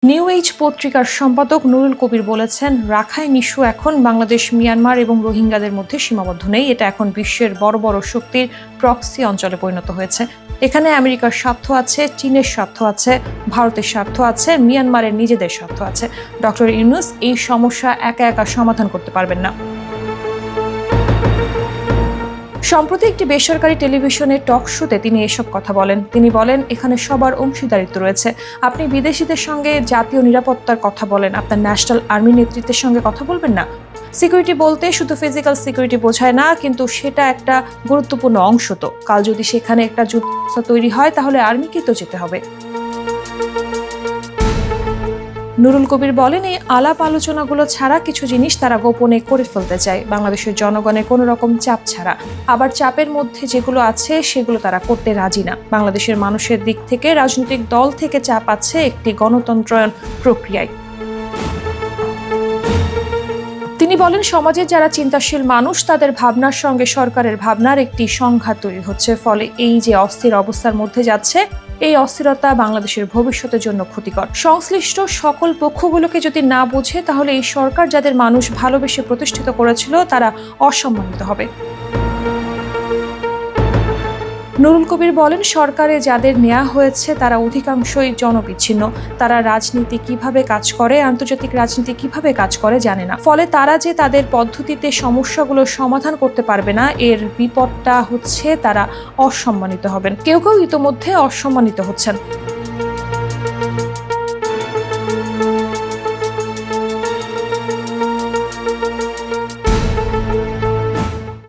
New age পত্রিকার সম্পাদক নুরুল কবির বলেছেন, রাখাইন ইস্যু এখন বাংলাদেশ, মিয়ানমার এবং রোহিঙ্গাদের মধ্যে সীমাবদ্ধ নেই। এটা এখন বিশ্বের বড় বড় শক্তির প্রক্সি অঞ্চলে পরিণত হয়েছে। এখানে আমেরিকার স্বার্থ আছে, চীনের স্বার্থ আছে, ভারতের স্বার্থ আছে, মিয়ানমারের নিজেদের স্বার্থ আছে। ডক্টর ইউনূস এই সমস্যা একা একা সমাধান করতে পারবেন না। সম্প্রতি একটি বেসরকারি টেলিভিশনের টক শোতে তিনি এসব কথা বলেন। তিনি বলেন, এখানে সবার অংশীদারিত্ব রয়েছে। আপনি বিদেশিদের সঙ্গে জাতীয় নিরাপত্তার কথা বলেন, আপনার ন্যাশনাল আর্মি নেতৃত্বের সঙ্গে কথা বলবেন না? সিকিউরিটি বলতে শুধু ফিজিক্যাল সিকিউরিটি বোঝায় না, কিন্তু সেটা একটা গুরুত্বপূর্ণ অংশ। তো কাল যদি সেখানে একটা যুদ্ধ তৈরি হয়, তাহলে আর্মিকেই তো যেতে হবে। নুরুল কবির বলেন, এই আলাপ আলোচনাগুলো ছাড়া কিছু জিনিস তারা গোপনে করে ফেলতে চায়, বাংলাদেশের জনগণের কোনো রকম চাপ ছাড়া। আবার চাপের মধ্যে যেগুলো আছে সেগুলো তারা করতে রাজি না। বাংলাদেশের মানুষের দিক থেকে, রাজনৈতিক দল থেকে চাপ আছে একটি গণতন্ত্রায়ন প্রক্রিয়ায়। তিনি বলেন, সমাজের যারা চিন্তাশীল মানুষ, তাদের ভাবনার সঙ্গে সরকারের ভাবনার একটি সংঘাত তৈরি হচ্ছে। ফলে এই যে অস্থির অবস্থার মধ্যে যাচ্ছে, এই অস্থিরতা বাংলাদেশের ভবিষ্যতের জন্য ক্ষতিকর। সংশ্লিষ্ট সকল পক্ষগুলোকে যদি না বোঝে, তাহলে এই সরকার যাদের মানুষ ভালোবেসে প্রতিষ্ঠিত করেছিল, তারা অসম্মানিত হবে। নুরুল কবির বলেন, সরকারে যাদের নেওয়া হয়েছে তারা অধিকাংশই জনবিচ্ছিন্ন। তারা রাজনীতি কিভাবে কাজ করে, আন্তর্জাতিক রাজনীতি কিভাবে কাজ করে জানে না। ফলে তারা যে তাদের পদ্ধতিতে সমস্যাগুলো সমাধান করতে পারবে না, এর বিপদটা হচ্ছে তারা অসম্মানিত হবেন। কেউ কেউ ইতোমধ্যে অসম্মানিত হচ্ছেন।